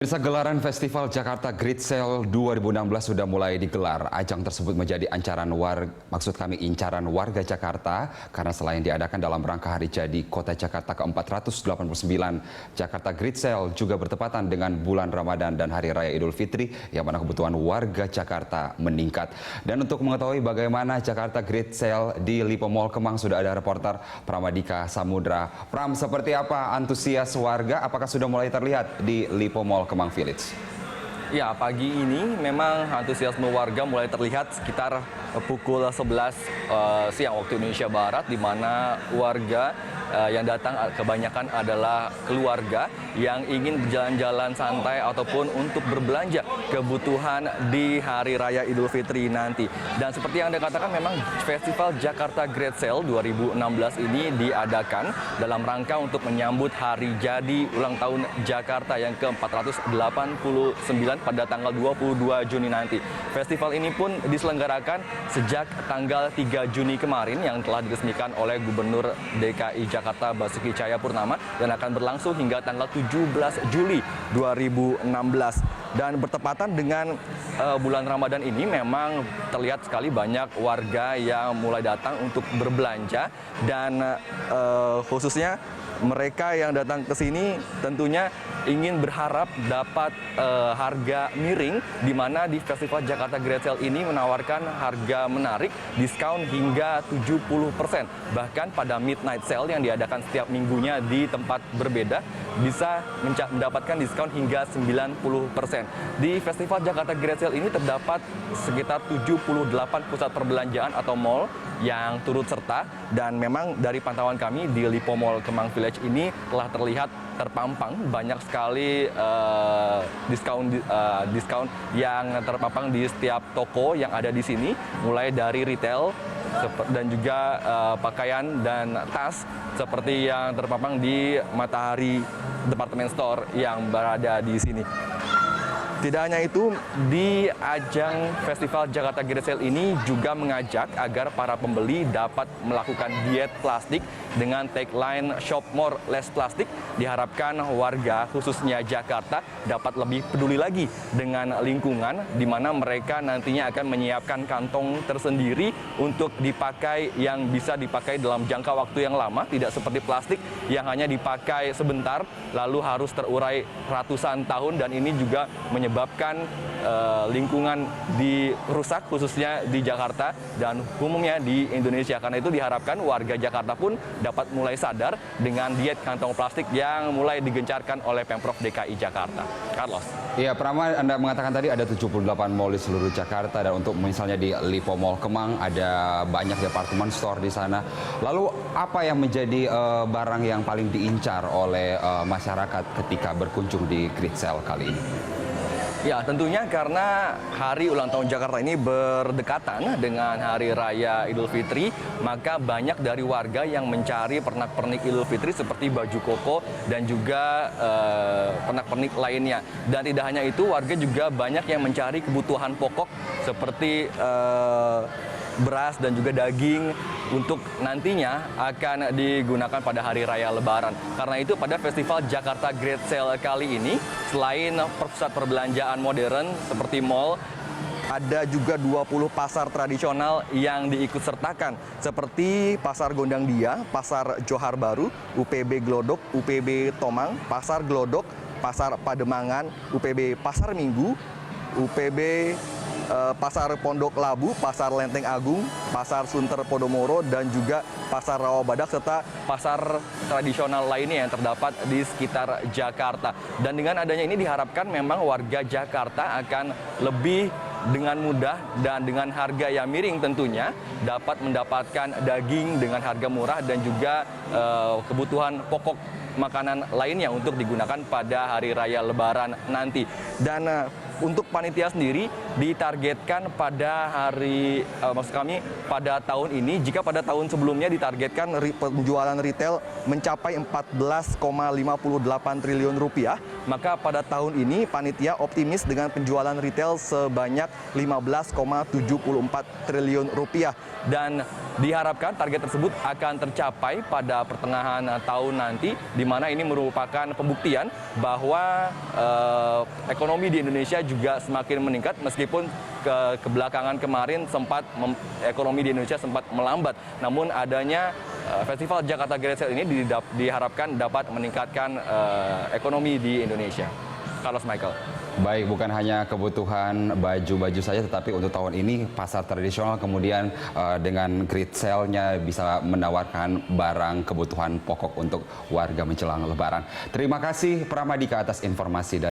Pemirsa, gelaran Festival Jakarta Great Sale 2016 sudah mulai digelar. Ajang tersebut menjadi incaran warga Jakarta karena selain diadakan dalam rangka hari jadi Kota Jakarta ke-489, Jakarta Great Sale juga bertepatan dengan bulan Ramadan dan Hari Raya Idul Fitri yang mana kebutuhan warga Jakarta meningkat. Dan untuk mengetahui bagaimana Jakarta Great Sale di Lipo Mall Kemang sudah ada reporter Pramadika Samudra. Pram, seperti apa antusias warga? Apakah sudah mulai terlihat di Lipo Mall Kemang Village? Ya, pagi ini memang antusiasme warga mulai terlihat sekitar pukul 11 siang waktu Indonesia Barat, di mana warga yang datang kebanyakan adalah keluarga yang ingin berjalan-jalan santai ataupun untuk berbelanja kebutuhan di Hari Raya Idul Fitri nanti. Dan seperti yang Anda katakan, memang Festival Jakarta Great Sale 2016 ini diadakan dalam rangka untuk menyambut hari jadi ulang tahun Jakarta yang ke-489 pada tanggal 22 Juni nanti. Festival ini pun diselenggarakan sejak tanggal 3 Juni kemarin yang telah diresmikan oleh Gubernur DKI Jakarta Basuki Cahayapurnama dan akan berlangsung hingga tanggal 17 Juli 2016. Dan bertepatan dengan bulan Ramadan ini memang terlihat sekali banyak warga yang mulai datang untuk berbelanja dan khususnya mereka yang datang ke sini tentunya ingin berharap dapat harga miring, di mana di Festival Jakarta Great Sale ini menawarkan harga menarik, diskon hingga 70%. Bahkan pada midnight sale yang diadakan setiap minggunya di tempat berbeda bisa mendapatkan diskon hingga 90%. Di Festival Jakarta Great Sale ini terdapat sekitar 78 pusat perbelanjaan atau mall yang turut serta, dan memang dari pantauan kami di Lipo Mall Kemang Village ini telah terlihat terpampang banyak sekali diskon yang terpampang di setiap toko yang ada di sini, mulai dari retail dan juga pakaian dan tas seperti yang terpampang di Matahari Department Store yang berada di sini. Tidak hanya itu, di ajang Festival Jakarta Great Sale ini juga mengajak agar para pembeli dapat melakukan diet plastik dengan tagline Shop More Less Plastic. Diharapkan warga khususnya Jakarta dapat lebih peduli lagi dengan lingkungan, di mana mereka nantinya akan menyiapkan kantong tersendiri untuk dipakai yang bisa dipakai dalam jangka waktu yang lama, tidak seperti plastik yang hanya dipakai sebentar lalu harus terurai ratusan tahun, dan ini juga menyebabkan lingkungan dirusak khususnya di Jakarta dan umumnya di Indonesia. Karena itu diharapkan warga Jakarta pun dapat mulai sadar dengan diet kantong plastik yang mulai digencarkan oleh Pemprov DKI Jakarta. Carlos. Iya, Prama, Anda mengatakan tadi ada 78 mall di seluruh Jakarta, dan untuk misalnya di Lipo Mall Kemang ada banyak department store di sana. Lalu apa yang menjadi barang yang paling diincar oleh masyarakat ketika berkunjung di Great Sale kali ini? Ya, tentunya karena hari ulang tahun Jakarta ini berdekatan dengan Hari Raya Idul Fitri, maka banyak dari warga yang mencari pernak-pernik Idul Fitri seperti baju koko dan juga pernak-pernik lainnya. Dan tidak hanya itu, warga juga banyak yang mencari kebutuhan pokok seperti beras dan juga daging untuk nantinya akan digunakan pada Hari Raya Lebaran. Karena itu pada Festival Jakarta Great Sale kali ini, selain pusat perbelanjaan modern seperti mall, ada juga 20 pasar tradisional yang diikut sertakan seperti Pasar Gondang Dia, Pasar Johar Baru, UPB Glodok, UPB Tomang, Pasar Glodok, Pasar Pademangan, UPB Pasar Minggu, UPB Pasar Pondok Labu, Pasar Lenteng Agung, Pasar Sunter Podomoro, dan juga Pasar Rawabadak, serta pasar tradisional lainnya yang terdapat di sekitar Jakarta. Dan dengan adanya ini diharapkan memang warga Jakarta akan lebih dengan mudah dan dengan harga yang miring tentunya dapat mendapatkan daging dengan harga murah dan juga kebutuhan pokok makanan lainnya untuk digunakan pada Hari Raya Lebaran nanti. Dan untuk panitia sendiri ditargetkan pada pada tahun ini, jika pada tahun sebelumnya ditargetkan penjualan retail mencapai 14,58 triliun rupiah, maka pada tahun ini panitia optimis dengan penjualan retail sebanyak 15,74 triliun rupiah dan diharapkan target tersebut akan tercapai pada pertengahan tahun nanti, di mana ini merupakan pembuktian bahwa ekonomi di Indonesia juga semakin meningkat meskipun kebelakangan kemarin ekonomi di Indonesia sempat melambat. Namun adanya Festival Jakarta Great Sale ini diharapkan dapat meningkatkan ekonomi di Indonesia. Carlos Michael. Baik, bukan hanya kebutuhan baju-baju saja, tetapi untuk tahun ini pasar tradisional kemudian dengan Great Sale-nya bisa menawarkan barang kebutuhan pokok untuk warga menjelang Lebaran. Terima kasih Pramadika atas informasi.